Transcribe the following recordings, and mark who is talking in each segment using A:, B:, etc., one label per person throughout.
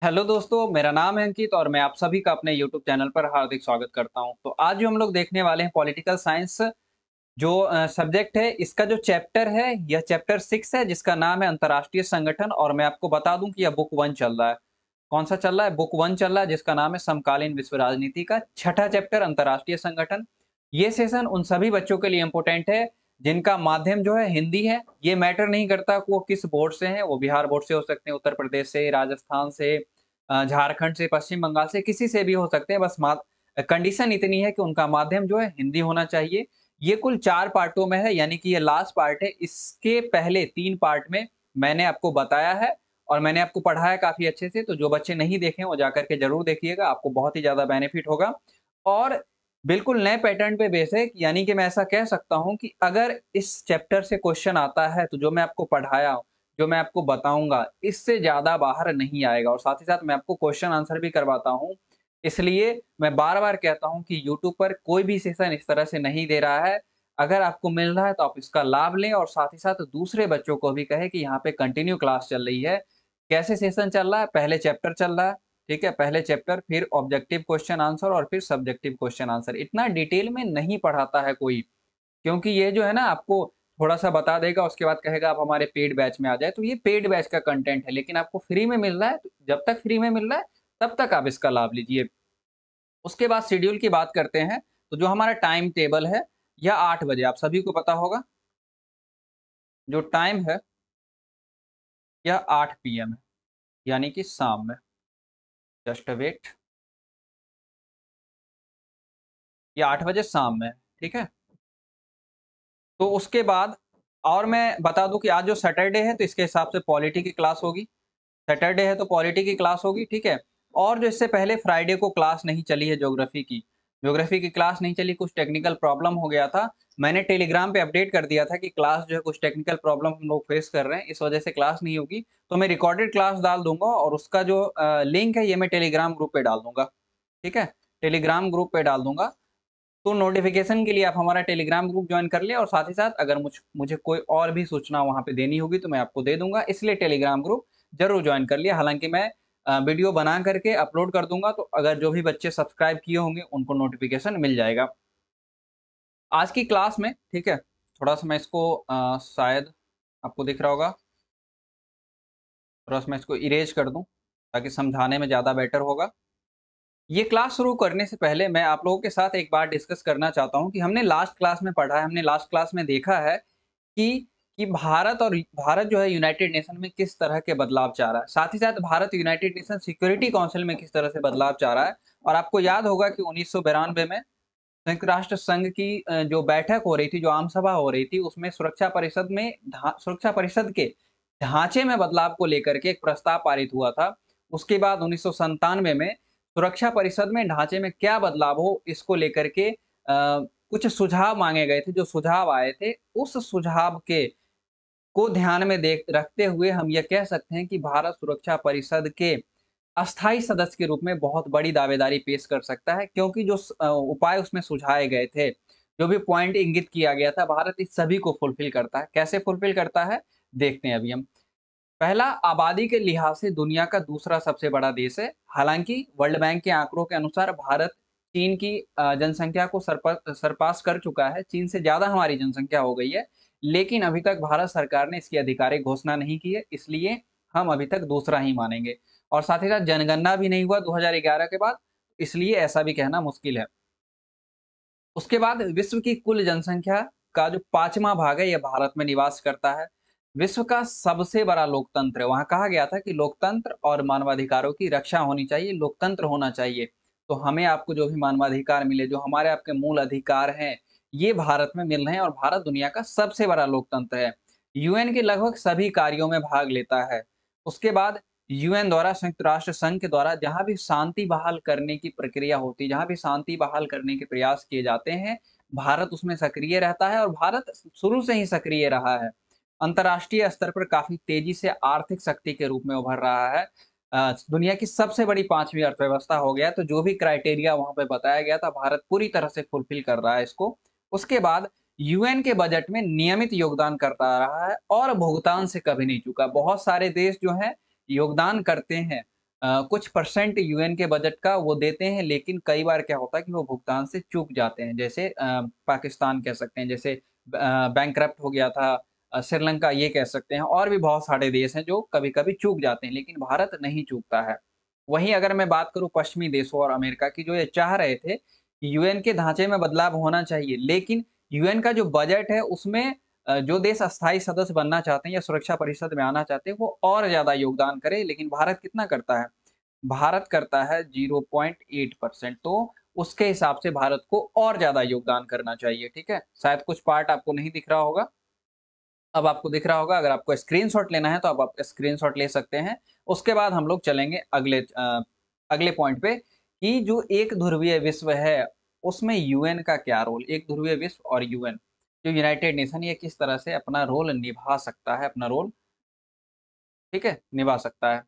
A: Hello दोस्तों, मेरा नाम है अंकित और मैं आप सभी का अपने यूट्यूब चैनल पर हार्दिक स्वागत करता हूं। तो आज जो हम लोग देखने वाले हैं पॉलिटिकल साइंस जो सब्जेक्ट है, इसका जो चैप्टर है यह चैप्टर 6 है जिसका नाम है अंतर्राष्ट्रीय संगठन। और मैं आपको बता दूं कि यह बुक 1 चल रहा है। कौन सा चल रहा है? बुक 1 चल रहा है जिसका नाम है समकालीन विश्व राजनीति का छठा चैप्टर अंतर्राष्ट्रीय संगठन। ये सेशन उन सभी बच्चों के लिए इम्पोर्टेंट है जिनका माध्यम जो है हिंदी है। ये मैटर नहीं करता कि वो किस बोर्ड से हैं, वो बिहार बोर्ड से हो सकते हैं, उत्तर प्रदेश से, राजस्थान से, झारखंड से, पश्चिम बंगाल से, किसी से भी हो सकते हैं। बस कंडीशन इतनी है कि उनका माध्यम जो है हिंदी होना चाहिए। ये कुल 4 पार्टों में है, यानी कि ये लास्ट पार्ट है। इसके पहले 3 पार्ट में मैंने आपको बताया है और मैंने आपको पढ़ाया काफ़ी अच्छे से। तो जो बच्चे नहीं देखे हैं वो जाकर के ज़रूर देखिएगा, आपको बहुत ही ज़्यादा बेनिफिट होगा। और बिल्कुल नए पैटर्न पे बेस है, यानी कि मैं ऐसा कह सकता हूँ कि अगर इस चैप्टर से क्वेश्चन आता है तो जो मैं आपको पढ़ाया, जो मैं आपको बताऊँगा, इससे ज़्यादा बाहर नहीं आएगा। और साथ ही साथ मैं आपको क्वेश्चन आंसर भी करवाता हूँ। इसलिए मैं बार-बार कहता हूँ कि यूट्यूब पर कोई भी सेशन इस तरह से नहीं दे रहा है। अगर आपको मिल रहा है तो आप इसका लाभ लें और साथ ही साथ दूसरे बच्चों को भी कहें कि यहाँ पे कंटिन्यू क्लास चल रही है। कैसे सेशन चल रहा है? पहले चैप्टर चल रहा है, ठीक है? पहले चैप्टर, फिर ऑब्जेक्टिव क्वेश्चन आंसर और फिर सब्जेक्टिव क्वेश्चन आंसर। इतना डिटेल में नहीं पढ़ाता है कोई, क्योंकि ये जो है ना आपको थोड़ा-सा बता देगा, उसके बाद कहेगा आप हमारे पेड बैच में आ जाएँ। तो ये पेड बैच का कंटेंट है, लेकिन आपको फ्री में मिल रहा है, तो जब तक फ्री में मिल रहा है, तब तक आप इसका लाभ लीजिए। उसके बाद शेड्यूल की बात करते हैं, तो जो हमारा टाइम टेबल है, यह 8 बजे आप सभी को पता होगा। जो टाइम है, यह 8 पीएम है, यानी कि शाम में। जस्ट वेट, ये 8 बजे शाम में है, ठीक है? तो उसके बाद और मैं बता दूँ कि आज जो सैटरडे है, तो इसके हिसाब से पॉलिटी की क्लास होगी। सैटरडे है तो पॉलिटी की क्लास होगी, ठीक है? और जो इससे पहले फ्राइडे को क्लास नहीं चली है ज्योग्राफी की। ज्योग्राफी की क्लास नहीं चली, कुछ टेक्निकल प्रॉब्लम हो गया था। मैंने टेलीग्राम पे अपडेट कर दिया था कि क्लास जो है कुछ टेक्निकल प्रॉब्लम हम लोग फेस कर रहे हैं, इस वजह से क्लास नहीं होगी। तो मैं रिकॉर्डेड क्लास डाल दूँगा और उसका जो लिंक है ये मैं टेलीग्राम ग्रुप पे डाल दूँगा, ठीक है? टेलीग्राम ग्रुप पे डाल दूँगा। तो नोटिफ़िकेशन के लिए आप हमारा टेलीग्राम ग्रुप जॉइन कर लें और साथ ही साथ अगर मुझे कोई और भी सूचना वहाँ पे देनी होगी तो मैं आपको दे दूँगा, इसलिए टेलीग्राम ग्रुप ज़रूर जॉइन कर लिया। हालाँकि मैं वीडियो बना करके अपलोड कर दूँगा, तो अगर जो भी बच्चे सब्सक्राइब किए होंगे उनको नोटिफ़िकेशन मिल जाएगा। आज की क्लास में, ठीक है, थोड़ा-सा मैं इसको शायद आपको दिख रहा होगा, थोड़ा-सा मैं इसको इरेज़ कर दूँ ताकि समझाने में ज़्यादा बेटर होगा। ये क्लास शुरू करने से पहले मैं आप लोगों के साथ एक बात डिस्कस करना चाहता हूँ कि हमने लास्ट क्लास में पढ़ा है, हमने लास्ट क्लास में देखा है कि भारत जो है यूनाइटेड नेशन में किस तरह के बदलाव चाह रहा है। साथ ही साथ Bharat United nation security council में किस तरह से बदलाव चाह रहा है। और आपको याद होगा कि 1992 में संयुक्त राष्ट्र संघ की जो बैठक हो रही थी, जो आम सभा हो रही थी, उसमें सुरक्षा परिषद के ढांचे में बदलाव को लेकर के एक प्रस्ताव पारित हुआ था। उसके बाद 1997 में सुरक्षा परिषद में ढांचे में क्या बदलाव हो, इसको लेकर के कुछ सुझाव माँगे गए थे। जो सुझाव आए थे, उस सुझाव के को ध्यान में देख रखते हुए हम ये कह सकते हैं कि भारत सुरक्षा परिषद के अस्थायी सदस्य के रूप में बहुत बड़ी दावेदारी पेश कर सकता है, क्योंकि जो उपाय उसमें सुझाए गए थे, जो भी पॉइंट इंगित किया गया था, भारत इस सभी को फुलफ़िल करता है। कैसे फुलफ़िल करता है, देखते हैं अभी हम। पहला, आबादी के लिहाज से दुनिया का दूसरा सबसे बड़ा देश है। हालाँकि वर्ल्ड बैंक के आंकड़ों के अनुसार भारत चीन की जनसंख्या को सरपास कर चुका है। चीन से ज़्यादा हमारी जनसंख्या हो गई है, लेकिन अभी तक भारत सरकार ने इसकी आधिकारिक घोषणा नहीं की है, इसलिए हम अभी तक दूसरा ही मानेंगे। और साथ ही साथ जनगणना भी नहीं हुआ 2011 के बाद, इसलिए ऐसा भी कहना मुश्किल है। उसके बाद विश्व की कुल जनसंख्या का जो 5वाँ भाग है, यह भारत में निवास करता है। विश्व का सबसे बड़ा लोकतंत्र है। वहाँ कहा गया था कि लोकतंत्र और मानवाधिकारों की रक्षा होनी चाहिए, लोकतंत्र होना चाहिए। तो हमें आपको जो भी मानवाधिकार मिले, जो हमारे आपके मूल अधिकार हैं, ये भारत में मिल रहे हैं और भारत दुनिया का सबसे बड़ा लोकतंत्र है। यूएन के लगभग सभी कार्यों में भाग लेता है। उसके बाद यूएन द्वारा, संयुक्त राष्ट्र संघ के द्वारा जहाँ भी शांति बहाल करने की प्रक्रिया होती है, जहाँ भी शांति बहाल करने के प्रयास किए जाते हैं, भारत उसमें सक्रिय रहता है और भारत शुरू से ही सक्रिय रहा है। अंतर्राष्ट्रीय स्तर पर काफ़ी तेज़ी से आर्थिक शक्ति के रूप में उभर रहा है। दुनिया की सबसे बड़ी 5वीं अर्थव्यवस्था हो गया है, तो जो भी क्राइटेरिया वहाँ पे बताया गया था, भारत पूरी तरह से फुलफ़िल कर रहा है इसको। उसके बाद यूएन के बजट में नियमित योगदान करता रहा है और भुगतान से कभी नहीं चूका। बहुत सारे देश जो हैं योगदान करते हैं, कुछ परसेंट यूएन के बजट का वो देते हैं, लेकिन कई बार क्या होता है कि वो भुगतान से चूक जाते हैं। जैसे पाकिस्तान कह सकते हैं, जैसे बैंकरप्ट हो गया था, श्रीलंका ये कह सकते हैं, और भी बहुत सारे देश हैं जो कभी-कभी चूक जाते हैं, लेकिन भारत नहीं चूकता है। वहीं अगर मैं बात करूँ पश्चिमी देशों और अमेरिका की, जो ये चाह रहे थे कि यूएन के ढांचे में बदलाव होना चाहिए, लेकिन यूएन का जो बजट है उसमें जो देश अस्थायी सदस्य बनना चाहते हैं या सुरक्षा परिषद में आना चाहते हैं, वो और ज़्यादा योगदान करें, लेकिन भारत कितना करता है? भारत करता है 0.8%, तो उसके हिसाब से भारत को और ज़्यादा योगदान करना चाहिए, ठीक है? शायद कुछ पार्ट आपको नहीं दिख रहा होगा, अब आपको दिख रहा होगा। अगर आपको स्क्रीनशॉट लेना है तो आप स्क्रीनशॉट ले सकते हैं। उसके बाद हम लोग चलेंगे अगले पॉइंट पे कि जो एक ध्रुवीय विश्व है, उसमें यूएन का क्या रोल? एक ध्रुवीय विश्व और यूएन, जो यूनाइटेड नेशन, ये किस तरह से अपना रोल निभा सकता है, अपना रोल, ठीक है, निभा सकता है।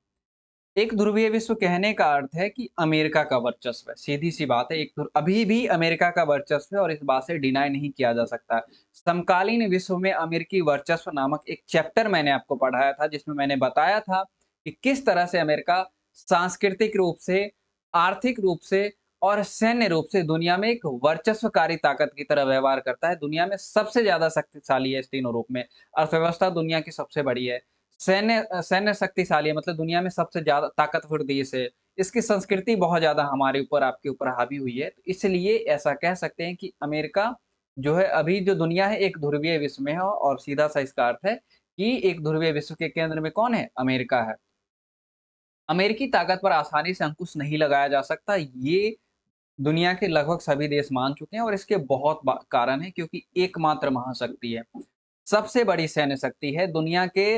A: एक ध्रुवीय विश्व कहने का अर्थ है कि अमेरिका का वर्चस्व है, सीधी-सी बात है। अभी भी अमेरिका का वर्चस्व है और इस बात से डिनाई नहीं किया जा सकता। समकालीन विश्व में अमेरिकी वर्चस्व नामक एक चैप्टर मैंने आपको पढ़ाया था, जिसमें मैंने बताया था कि किस तरह से अमेरिका सांस्कृतिक रूप से, आर्थिक रूप से और सैन्य रूप से दुनिया में एक वर्चस्वकारी ताकत की तरह व्यवहार करता है। दुनिया में सबसे ज़्यादा शक्तिशाली है इस तीनों रूप में। अर्थव्यवस्था दुनिया की सबसे बड़ी है। सैन्य शक्तिशाली है, मतलब दुनिया में सबसे ज़्यादा ताकतवर देश है। इसकी संस्कृति बहुत ज़्यादा हमारे ऊपर, आपके ऊपर हावी हुई है। तो इसलिए ऐसा कह सकते हैं कि अमेरिका जो है, अभी जो दुनिया है एक ध्रुवीय विश्व में है, और सीधा-सा इसका अर्थ है कि एक ध्रुवीय विश्व के केंद्र में कौन है? अमेरिका है। अमेरिकी ताकत पर आसानी से अंकुश नहीं लगाया जा सकता। ये दुनिया के लगभग सभी देश मान चुके हैं, और इसके बहुत कारण है, क्योंकि एकमात्र महाशक्ति है। सबसे बड़ी सैन्य शक्ति है दुनिया के।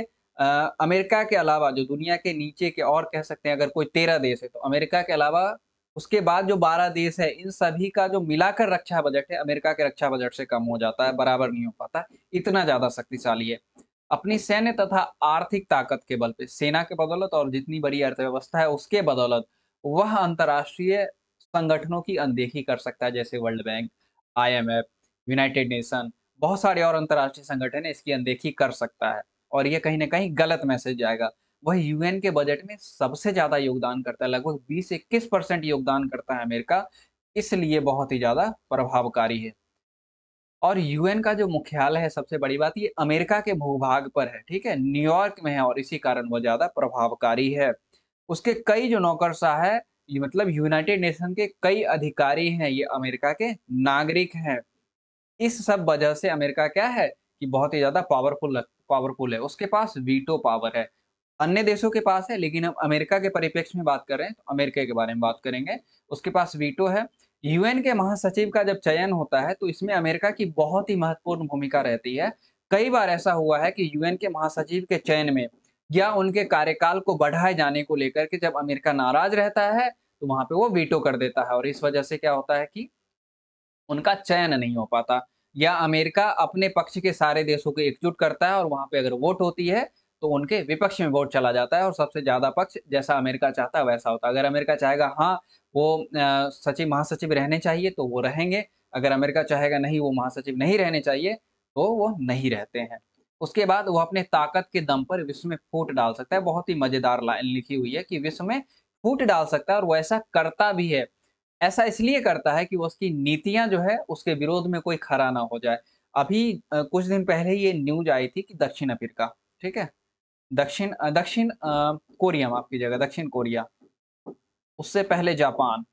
A: अमेरिका के अलावा जो दुनिया के नीचे के, और कह सकते हैं अगर कोई 13 देश है, तो अमेरिका के अलावा उसके बाद जो 12 देश है, इन सभी का जो मिलाकर रक्षा बजट है, अमेरिका के रक्षा बजट से कम हो जाता है, बराबर नहीं हो पाता, इतना ज़्यादा शक्तिशाली है। अपनी सैन्य तथा आर्थिक ताकत के बल पे, सेना के बदौलत और जितनी बड़ी अर्थव्यवस्था है उसके बदौलत, वह अंतर्राष्ट्रीय संगठनों की अनदेखी कर सकता है, जैसे world bank, IMF, United nation, बहुत सारे और अंतर्राष्ट्रीय संगठन है, इसकी अनदेखी कर सकता है, और ये कहीं न कहीं गलत मैसेज जाएगा। वह यूएन के बजट में सबसे ज़्यादा योगदान करता है, लगभग 20 से 21% योगदान करता है अमेरिका, इसलिए बहुत ही ज़्यादा प्रभावकारी है। और यूएन का जो मुख्यालय है, सबसे बड़ी बात, ये अमेरिका के भूभाग पर है, ठीक है? न्यूयॉर्क में है, और इसी कारण वो ज़्यादा प्रभावकारी है। उसके कई जो नौकरशाह है, ये मतलब यूनाइटेड नेशन के कई अधिकारी हैं, ये अमेरिका के नागरिक हैं। इस सब वजह से अमेरिका क्या है कि बहुत ही ज़्यादा पावरफुल है। उसके पास वीटो पावर है। अन्य देशों के पास है, लेकिन हम अमेरिका के परिप्रेक्ष्य में बात कर रहे हैं, तो अमेरिका के बारे में बात करेंगे। उसके पास वीटो है। यूएन के महासचिव का जब चयन होता है, तो इसमें अमेरिका की बहुत ही महत्वपूर्ण भूमिका रहती है। कई बार ऐसा हुआ है कि यूएन के महासचिव के चयन में या उनके कार्यकाल को बढ़ाए जाने को लेकर के जब अमेरिका नाराज़ रहता है, तो वहाँ पे वो वीटो कर देता है, और इस वजह से क्या होता है कि उनका चयन नहीं हो पाता, या अमेरिका अपने पक्ष के सारे देशों को एकजुट करता है, और वहाँ पे अगर वोट होती है, तो उनके विपक्ष में वोट चला जाता है, और सबसे ज़्यादा पक्ष जैसा अमेरिका चाहता है वैसा होता है। अगर अमेरिका चाहेगा हाँ, वो महासचिव रहने चाहिए, तो वो रहेंगे। अगर अमेरिका चाहेगा नहीं, वो महासचिव नहीं रहने चाहिए, तो वो नहीं रहते हैं। उसके बाद वो अपने ताकत के दम पर विश्व में फूट डाल सकता है। बहुत ही मज़ेदार लाइन लिखी हुई है कि विश्व में फूट डाल सकता है, और वो ऐसा करता भी है। ऐसा इसलिए करता है कि वो उसकी नीतियाँ जो है उसके विरोध में कोई खड़ा ना हो जाए। अभी कुछ दिन पहले ये न्यूज़ आई थी कि दक्षिण अफ्रीका, ठीक है? दक्षिण कोरिया, माफ़ कीजिएगा, दक्षिण कोरिया, उससे पहले जापान,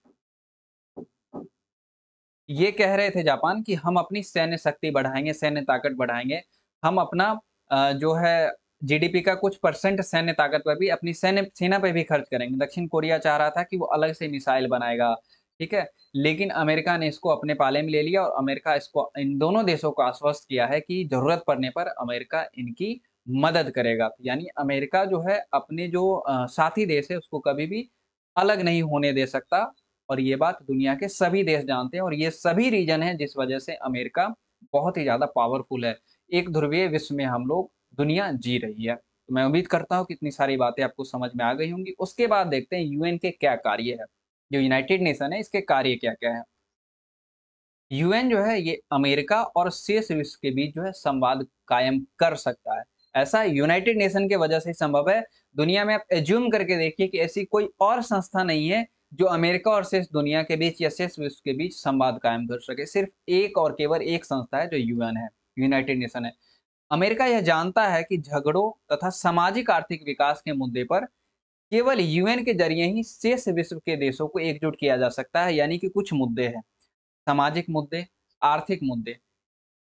A: ये कह रहे थे जापान कि हम अपनी सैन्य शक्ति बढ़ाएँगे, सैन्य ताकत बढ़ाएँगे। हम अपना जो है जीडीपी का कुछ परसेंट सैन्य ताकत पर भी, अपनी सेना पे भी खर्च करेंगे। दक्षिण कोरिया चाह रहा था कि वो अलग से मिसाइल बनाएगा, ठीक है? लेकिन अमेरिका ने इसको अपने पाले में ले लिया, और अमेरिका इसको, इन दोनों देशों को आश्वस्त किया है कि ज़रूरत पड़ने पर अमेरिका इनकी मदद करेगा। यानी अमेरिका जो है अपने जो साथी देश है उसको कभी भी अलग नहीं होने दे सकता, और ये बात दुनिया के सभी देश जानते हैं, और ये सभी रीज़न हैं जिस वजह से अमेरिका बहुत ही ज़्यादा पावरफुल है। एक ध्रुवीय विश्व में हम लोग, दुनिया जी रही है। तो मैं उम्मीद करता हूँ कि इतनी सारी बातें आपको समझ में आ गई होंगी। उसके बाद देखते हैं यूएन के क्या कार्य है। जो यूनाइटेड नेशन है, इसके कार्य क्या-क्या हैं? यूएन जो है ये अमेरिका और शेष विश्व के बीच जो है संवाद कायम कर सकता है। ऐसा यूनाइटेड नेशन के वजह से ही संभव है। दुनिया में आप एज्यूम करके देखिए कि ऐसी कोई और संस्था नहीं है जो अमेरिका और शेष दुनिया के बीच या शेष विश्व के बीच संवाद कायम कर सके। सिर्फ एक और केवल एक संस्था है जो यूएन है, यूनाइटेड नेशन है। अमेरिका यह जानता है कि झगड़ों तथा सामाजिक आर्थिक विकास के मुद्दे पर केवल यूएन के जरिए ही शेष विश्व के देशों को एकजुट किया जा सकता है। यानी कि कुछ मुद्दे हैं, सामाजिक मुद्दे, आर्थिक मुद्दे,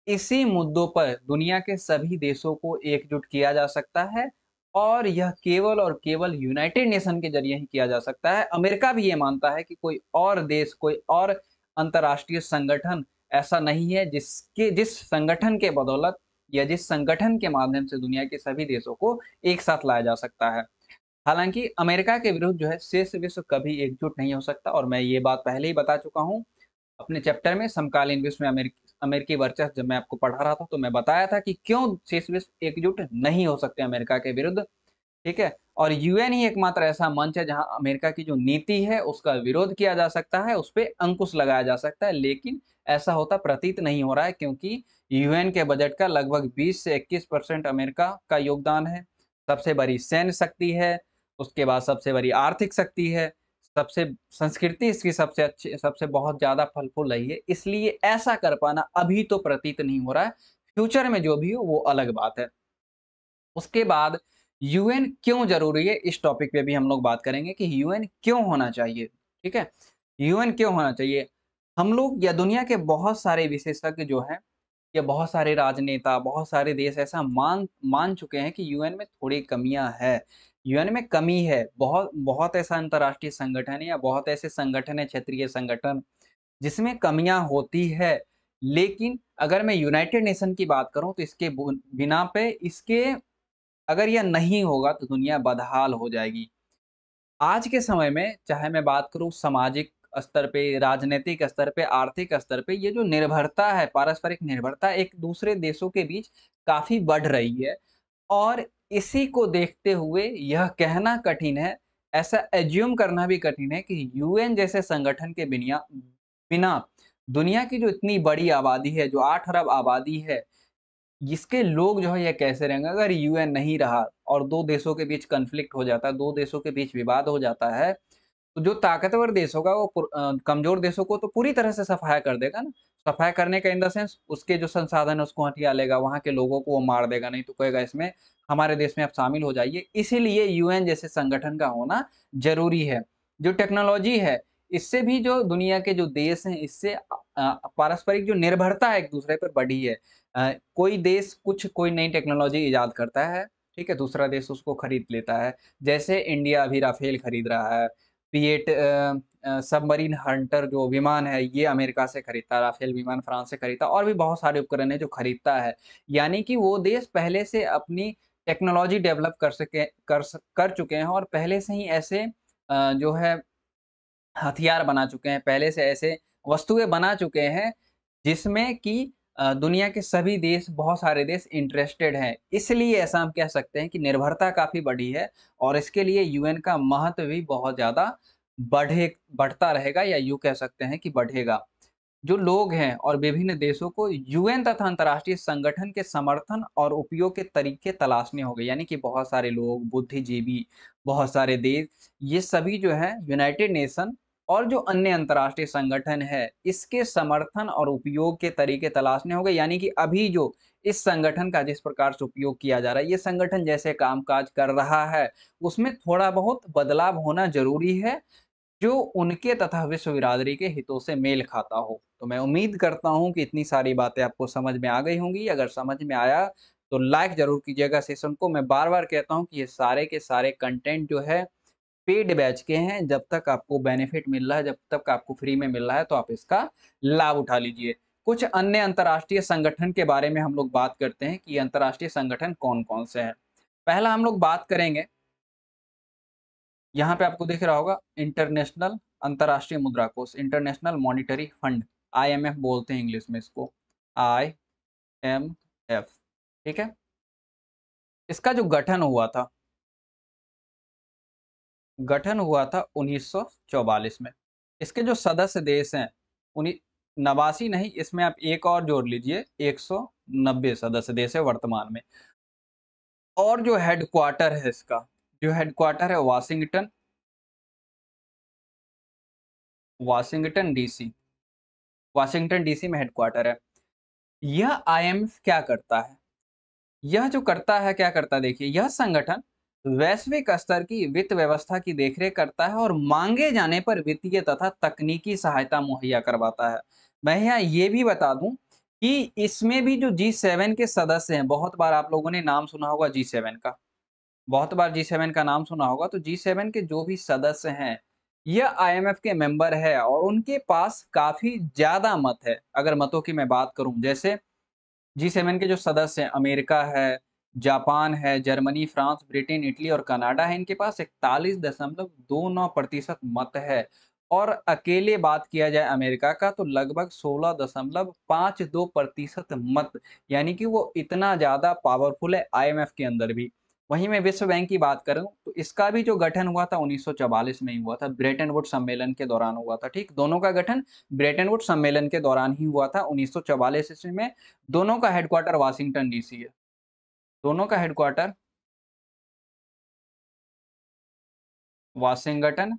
A: इसी मुद्दों पर दुनिया के सभी देशों को एकजुट किया जा सकता है और यह केवल और केवल यूनाइटेड नेशन के जरिए ही किया जा सकता है। अमेरिका भी ये मानता है कि कोई और देश, कोई और अंतर्राष्ट्रीय संगठन ऐसा नहीं है जिस संगठन के बदौलत या जिस संगठन के माध्यम से दुनिया के सभी देशों को एक साथ लाया जा सकता है। हालांकि अमेरिका के विरुद्ध जो है शेष विश्व कभी एकजुट नहीं हो सकता और मैं ये बात पहले ही बता चुका हूँ अपने चैप्टर में समकालीन विश्व में अमेरिकी वर्चस्व। जब मैं आपको पढ़ा रहा था तो मैं बताया था कि क्यों शेष विश्व एकजुट नहीं हो सकते अमेरिका के विरुद्ध, ठीक है। और यूएन ही एकमात्र ऐसा मंच है जहां अमेरिका की जो नीति है उसका विरोध किया जा सकता है, उस पर अंकुश लगाया जा सकता है। लेकिन ऐसा होता प्रतीत नहीं हो रहा है क्योंकि यूएन के बजट का लगभग 20 से 21% अमेरिका का योगदान है। सबसे बड़ी सैन्य शक्ति है, उसके बाद सबसे बड़ी आर्थिक शक्ति है, सबसे संस्कृति इसकी सबसे अच्छी, सबसे बहुत ज्यादा फल फूल रही है। इसलिए ऐसा कर पाना अभी तो प्रतीत नहीं हो रहा है। फ्यूचर में जो भी हो वो अलग बात है। उसके बाद यूएन क्यों ज़रूरी है, इस टॉपिक पे भी हम लोग बात करेंगे कि यूएन क्यों होना चाहिए, ठीक है? यूएन क्यों होना चाहिए? हम लोग या दुनिया के बहुत सारे विशेषज्ञ जो हैं या बहुत सारे राजनेता, बहुत सारे देश ऐसा मान मान चुके हैं कि यूएन में थोड़ी कमियाँ हैं। यूएन में कमी है, बहुत बहुत ऐसा अंतर्राष्ट्रीय संगठन है या बहुत ऐसे संगठन है, क्षेत्रीय संगठन जिसमें कमियाँ होती है। लेकिन अगर मैं यूनाइटेड नेशन की बात करूँ तो इसके बिना पे इसके अगर यह नहीं होगा तो दुनिया बदहाल हो जाएगी। आज के समय में चाहे मैं बात करूँ सामाजिक स्तर पे, राजनीतिक स्तर पे, आर्थिक स्तर पे, ये जो निर्भरता है, पारस्परिक निर्भरता एक दूसरे देशों के बीच काफ़ी बढ़ रही है। और इसी को देखते हुए यह कहना कठिन है, ऐसा एज़्यूम करना भी कठिन है कि यूएन जैसे संगठन के बिना दुनिया की जो इतनी बड़ी आबादी है, जो 8 अरब आबादी है, इसके लोग जो है ये कैसे रहेंगे? अगर यूएन नहीं रहा और 2 देशों के बीच कॉन्फ्लिक्ट हो जाता है, 2 देशों के बीच विवाद हो जाता है, तो जो ताकतवर देश होगा वो कमज़ोर देशों को तो पूरी तरह से सफाया कर देगा ना। सफाया करने का इन द सेंस उसके जो संसाधन है उसको हथिया लेगा, वहाँ के लोगों को वो मार देगा, नहीं तो कहेगा इसमें हमारे देश में आप शामिल हो जाइए। इसीलिए यूएन जैसे संगठन का होना ज़रूरी है। जो टेक्नोलॉजी है, इससे भी जो दुनिया के जो देश हैं, इससे पारस्परिक जो निर्भरता है एक-दूसरे पर बढ़ी है। कोई देश कोई नई टेक्नोलॉजी इजाद करता है, ठीक है? दूसरा देश उसको खरीद लेता है। जैसे इंडिया अभी राफेल खरीद रहा है। पी-8 सबमरीन हंटर जो विमान है, ये अमेरिका से खरीदता है, राफेल विमान फ्रांस से खरीदता है और भी बहुत सारे उपकरण हैं जो खरीदता है। यानी कि वो देश पहले से अपनी टेक्नोलॉजी डेवलप कर चुके हैं और पहले से ही ऐसे जो है हथियार बना चुके हैं, पहले से ऐसे वस्तुएँ बना चुके हैं, जिसमें कि दुनिया के सभी देश, बहुत सारे देश इंटरेस्टेड हैं। इसलिए ऐसा हम कह सकते हैं कि निर्भरता काफ़ी बढ़ी है और इसके लिए यूएन का महत्व भी बहुत ज़्यादा बढ़ता रहेगा या यूँ कह सकते हैं कि बढ़ेगा। जो लोग हैं और विभिन्न देशों को यूएन तथा अंतर्राष्ट्रीय संगठन के समर्थन और उपयोग के तरीके तलाशने होंगे। यानी कि बहुत सारे लोग, बुद्धिजीवी, बहुत सारे देश, ये सभी जो है यूनाइटेड नेशन और जो अन्य अंतर्राष्ट्रीय संगठन है, इसके समर्थन और उपयोग के तरीके तलाशने होंगे। यानी कि अभी जो इस संगठन का जिस प्रकार से उपयोग किया जा रहा है, ये संगठन जैसे कामकाज कर रहा है, उसमें थोड़ा बहुत बदलाव होना ज़रूरी है। जो उनके तथा विश्व बिरादरी के हितों से मेल खाता हो। तो मैं उम्मीद करता हूँ कि इतनी सारी बातें आपको समझ में आ गई होंगी। अगर समझ में आया तो लाइक ज़रूर कीजिएगा सेशन को। मैं बार-बार कहता हूँ कि ये सारे के सारे कंटेंट जो है पेड बैच के हैं। जब तक आपको बेनिफिट मिल रहा है, जब तक आपको फ्री में मिल रहा है तो आप इसका लाभ उठा लीजिए। कुछ अन्य अंतर्राष्ट्रीय संगठन के बारे में हम लोग बात करते हैं कि अंतर्राष्ट्रीय संगठन कौन-कौन से हैं। पहला हम लोग बात करेंगे, यहाँ पे आपको दिख रहा होगा इंटरनेशनल अंतर्राष्ट्रीय मुद्रा कोष, इंटरनेशनल मॉनिटरी फंड, आईएमएफ बोलते हैं इंग्लिश में इसको, आईएमएफ, ठीक है? इसका जो गठन हुआ था 1944 में। इसके जो सदस्य देश हैं, उन्हीं 89 नहीं, इसमें आप एक और जोड़ लीजिए, 190 सदस्य देश है वर्तमान में। और जो हेडक्वार्टर है इसका, जो हेडक्वार्टर है Washington, Washington DC, Washington DC में हेडक्वार्टर है। यह आईएमएफ क्या करता है? यह जो करता है क्या करता है, देखिए यह संगठन वैश्विक स्तर की वित्त व्यवस्था की देखरेख करता है और मांगे जाने पर वित्तीय तथा तकनीकी सहायता मुहैया करवाता है। मैं यहाँ ये भी बता दूं कि इसमें भी जो G7 के सदस्य हैं, बहुत बार आप लोगों ने नाम सुना होगा G7 का, बहुत बार G7 का नाम सुना होगा, तो G7 के जो भी सदस्य हैं, यह आईएमएफ के मेंबर है और उनके पास काफी ज्यादा मत है। अगर मतों की मैं बात करूं, जैसे G7 के जो सदस्य हैं, अमेरिका है, जापान है, जर्मनी, फ्रांस, ब्रिटेन, इटली और कनाडा है, इनके पास 41.29% मत है। और अकेले बात किया जाए अमेरिका का, तो लगभग 16.52% मत, यानी कि वो इतना ज़्यादा पावरफुल है आईएमएफ के अंदर भी। वहीं मैं विश्व बैंक की बात करूँ, तो इसका भी जो गठन हुआ था 1944 में ही हुआ था, ब्रेटन वुड्स सम्मेलन के दौरान हुआ था, ठीक? दोनों का गठन ब्रेटन वुड्स सम्मेलन के दौरान ही हुआ था 1944 ईस्वी में। दोनों का हेडक्वार्टर वाशिंगटन डीसी है। दोनों का हेडक्वार्टर वाशिंगटन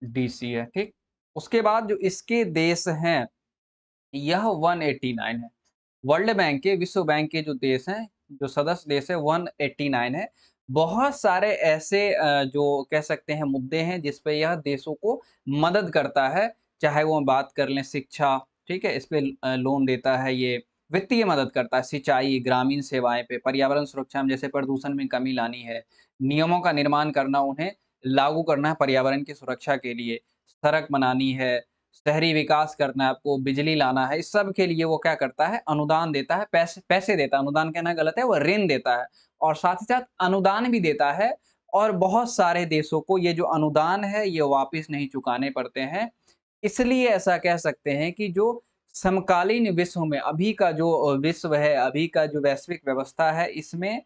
A: डीसी है, ठीक? उसके बाद जो इसके देश हैं, यह 189 है। वर्ल्ड बैंक के, विश्व बैंक के जो देश हैं, जो सदस्य देश है 189 है। बहुत सारे ऐसे जो कह सकते हैं मुद्दे हैं जिस पे यह देशों को मदद करता है, चाहे वो हम बात कर लें शिक्षा, ठीक है? इस पे लोन देता है ये, वित्तीय मदद करता है, सिंचाई, ग्रामीण सेवाएँ पे, पर्यावरण सुरक्षा में जैसे प्रदूषण में कमी लानी है, नियमों का निर्माण करना, उन्हें लागू करना है पर्यावरण की सुरक्षा के लिए, सड़क बनानी है, शहरी विकास करना है आपको, बिजली लाना है, इस सब के लिए वो क्या करता है, अनुदान देता है, पैसे पैसे देता है, अनुदान कहना गलत है, वो ऋण देता है और साथ ही साथ अनुदान भी देता है। और बहुत सारे देशों को ये जो अनुदान है, ये वापस नहीं चुकाने पड़ते हैं। इसलिए ऐसा कह सकते हैं कि जो समकालीन विश्व में अभी का जो विश्व है, अभी का जो वैश्विक व्यवस्था है, इसमें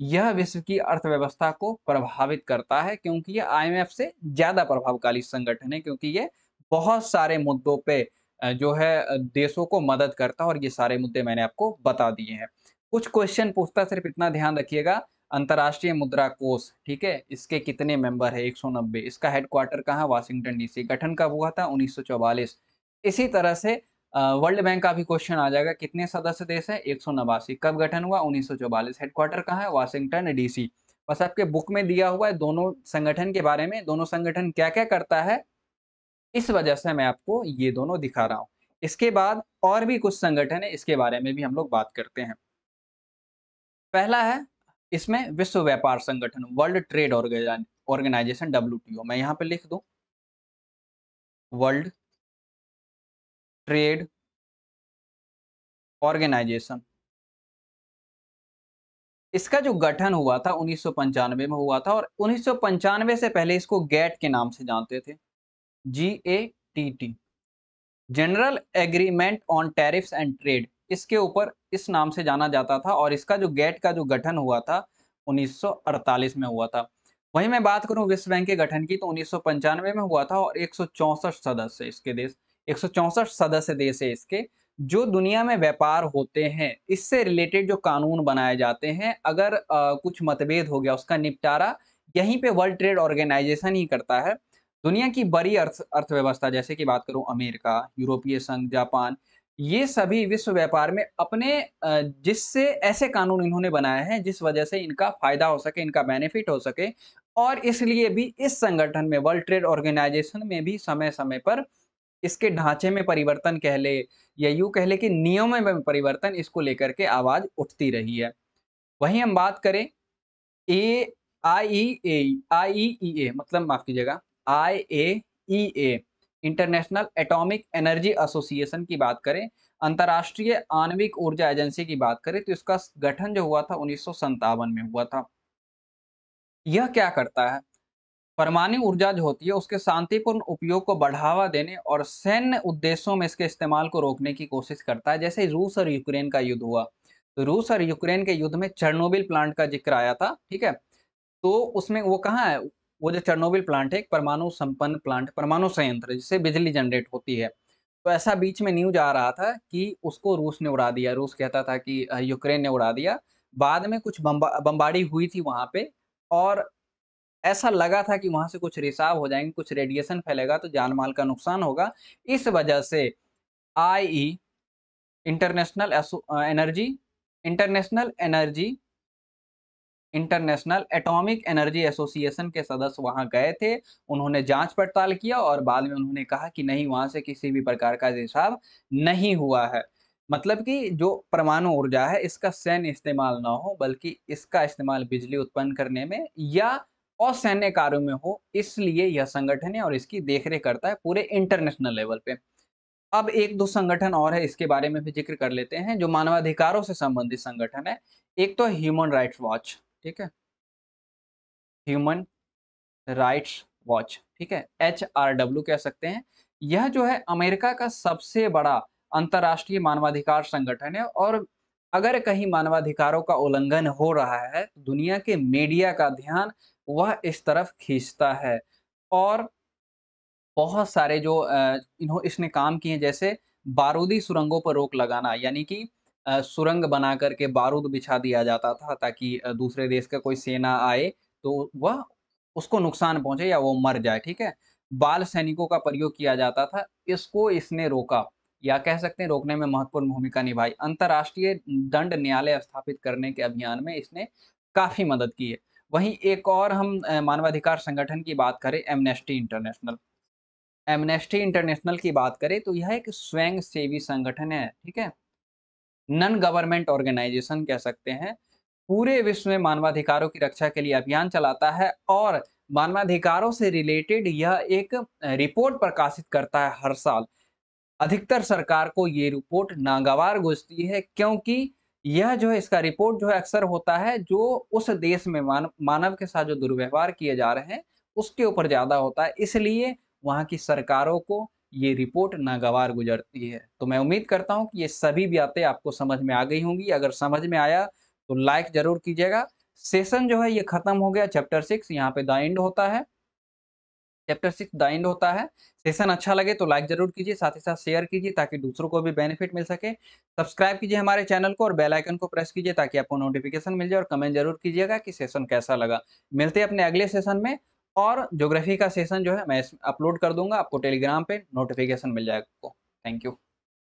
A: यह विश्व की अर्थव्यवस्था को प्रभावित करता है, क्योंकि ये आईएमएफ से ज़्यादा प्रभावशाली संगठन है, क्योंकि ये बहुत सारे मुद्दों पे जो है देशों को मदद करता है और ये सारे मुद्दे मैंने आपको बता दिए हैं। कुछ क्वेश्चन पूछता, सिर्फ इतना ध्यान रखिएगा। अंतर्राष्ट्रीय मुद्रा कोष, ठीक है? इसके कितने मेंबर है? 190। इसका हेडक्वार्टर कहाँ है? Washington DC. गठन कब हुआ था? 1944। इसी तरह से वर्ल्ड बैंक का भी क्वेश्चन आ जाएगा, कितने सदस्य देश हैं? 189। कब गठन हुआ? 1944। हेडक्वार्टर कहाँ है? Washington DC. बस आपके बुक में दिया हुआ है दोनों संगठन के बारे में, दोनों संगठन क्या-क्या करता है, इस वजह से मैं आपको ये दोनों दिखा रहा हूँ। इसके बाद और भी कुछ संगठन है, इसके बारे में भी हम लोग बात करते हैं। पहला है इसमें विश्व व्यापार संगठन, वर्ल्ड ट्रेड ऑर्गेनाइजेशन, डब्ल्यूटीओ। मैं यहाँ पे लिख दूँ, वर्ल्ड ट्रेड ऑर्गेनाइजेशन। इसका जो गठन हुआ था 1995 में हुआ था और 1995 से पहले इसको गैट के नाम से जानते थे। GATT, general agreement on tariffs and trade, इसके ऊपर इस नाम से जाना जाता था और इसका जो गैट का जो गठन हुआ था 1948 में हुआ था। वहीं मैं बात करूं विश्व बैंक के गठन की, तो 1995 में हुआ था और 164 सदस्य इसके देश, 164 सदस्य देश है इसके, जो दुनिया में व्यापार होते हैं, इससे रिलेटेड जो कानून बनाए जाते हैं, अगर कुछ मतभेद हो गया, उसका निपटारा यहीं पे वर्ल्ड ट्रेड ऑर्गेनाइजेशन ही करता है। दुनिया की बड़ी अर्थव्यवस्था, जैसे कि बात करूं अमेरिका, यूरोपीय संघ, जापान, ये सभी विश्व व्यापार में अपने जिससे ऐसे कानून इन्होंने बनाए हैं जिस वजह से इनका फायदा हो सके, इनका बेनिफिट हो सके। और इसलिए भी इस संगठन में, वर्ल्ड ट्रेड ऑर्गेनाइजेशन में भी समय-समय पर इसके ढांचे में परिवर्तन कह ले या यूँ कह ले कि नियमों में परिवर्तन, इसको लेकर के आवाज़ उठती रही है। वहीं हम बात करें ए आईईए मतलब माफ़ कीजिएगा, IAEA, international atomic energy association की बात करें, अंतर्राष्ट्रीय आणविक ऊर्जा एजेंसी की बात करें, तो इसका गठन जो हुआ था 1957 में हुआ था। यह क्या करता है? परमाणु ऊर्जा जो होती है, उसके शांतिपूर्ण उपयोग को बढ़ावा देने और सैन्य उद्देश्यों में इसके इस्तेमाल को रोकने की कोशिश करता है। जैसे रूस और यूक्रेन का युद्ध हुआ, तो रूस और यूक्रेन के युद्ध में चेरनोबिल प्लांट का ज़िक्र आया था, ठीक है? तो उसमें वो कहाँ है? वो जो चेरनोबिल प्लांट है, एक परमाणु संपन्न प्लांट, परमाणु संयंत्र जिससे बिजली जनरेट होती है। तो ऐसा बीच में न्यूज़ आ रहा था कि उसको रूस ने उड़ा दिया। रूस कहता था कि यूक्रेन ने उड़ा दिया। बाद में कुछ बमबारी हुई थी वहाँ पे, और ऐसा लगा था कि वहाँ से कुछ रिसाव हो जाएँगे, कुछ रेडिएशन फैलेगा तो जान-माल का नुकसान होगा। इस वजह से IE international energy international energy international atomic energy association के सदस्य वहाँ गए थे। उन्होंने जाँच-पड़ताल किया और बाद में उन्होंने कहा कि नहीं, वहाँ से किसी भी प्रकार का रिसाव नहीं हुआ है। मतलब कि जो परमाणु ऊर्जा है इसका सैन्य इस्तेमाल ना हो, बल्कि इसका इस्तेमाल बिजली उत्पन्न करने में या असैन्य कार्यों में हो, इसलिए यह संगठन है और इसकी देख-रेख करता है पूरे इंटरनेशनल लेवल पे। अब 1-2 संगठन और है, इसके बारे में भी ज़िक्र कर लेते हैं, जो मानवाधिकारों से संबंधित संगठन है। एक तो है ह्यूमन राइट्स वॉच, ठीक है? ह्यूमन राइट्स वॉच, ठीक है? एचआरडब्ल्यू कह सकते हैं। यह जो है अमेरिका का सबसे बड़ा अंतर्राष्ट्रीय मानवाधिकार संगठन है और अगर कहीं मानवाधिकारों का उल्लंघन हो रहा है, तो दुनिया के मीडिया का ध्यान वह इस तरफ खींचता है। और बहुत सारे जो इसने काम किए, जैसे बारूदी सुरंगों पर रोक लगाना, यानी कि सुरंग बना कर के बारूद बिछा दिया जाता था ताकि दूसरे देश का कोई सेना आए तो वह उसको नुकसान पहुँचे या वो मर जाए, ठीक है? बाल सैनिकों का प्रयोग किया जाता था, इसको इसने रोका या कह सकते हैं रोकने में महत्वपूर्ण भूमिका निभाई। अंतर्राष्ट्रीय दंड न्यायालय स्थापित करने के अभियान में इसने काफ़ी मदद की है। वहीं एक और हम मानवाधिकार संगठन की बात करें, एमनेस्टी इंटरनेशनल। एमनेस्टी इंटरनेशनल की बात करें तो यह एक स्वयंसेवी संगठन है, ठीक है? नॉन गवर्नमेंट ऑर्गेनाइजेशन कह सकते हैं। पूरे विश्व में मानवाधिकारों की रक्षा के लिए अभियान चलाता है और मानवाधिकारों से रिलेटेड यह एक रिपोर्ट प्रकाशित करता है हर साल। अधिकतर सरकार को ये रिपोर्ट नागवार गुज़रती है, क्योंकि यह जो है इसका रिपोर्ट जो है अक्सर होता है जो उस देश में मानव के साथ जो दुर्व्यवहार किए जा रहे हैं, उसके ऊपर ज़्यादा होता है। इसलिए वहाँ की सरकारों को ये रिपोर्ट नागवार गुज़रती है। तो मैं उम्मीद करता हूँ कि ये सभी बातें आपको समझ में आ गई होंगी। अगर समझ में आया तो लाइक ज़रूर कीजिएगा। सेशन जो है ये खत्म हो गया, चैप्टर 6 यहाँ पे द एंड होता है। चैप्टर 6 द एंड होता है। सेशन अच्छा लगे तो लाइक ज़रूर कीजिए, साथ ही साथ शेयर कीजिए ताकि दूसरों को भी बेनिफिट मिल सके। सब्सक्राइब कीजिए हमारे चैनल को और बेल आइकन को प्रेस कीजिए ताकि आपको नोटिफ़िकेशन मिल जाए और कमेंट ज़रूर कीजिएगा कि सेशन कैसा लगा। मिलते हैं अपने अगले सेशन में और ज्योग्राफी का सेशन जो है मैं इस अपलोड कर दूँगा, आपको टेलीग्राम पे नोटिफ़िकेशन मिल जाएगा आपको। Thank you.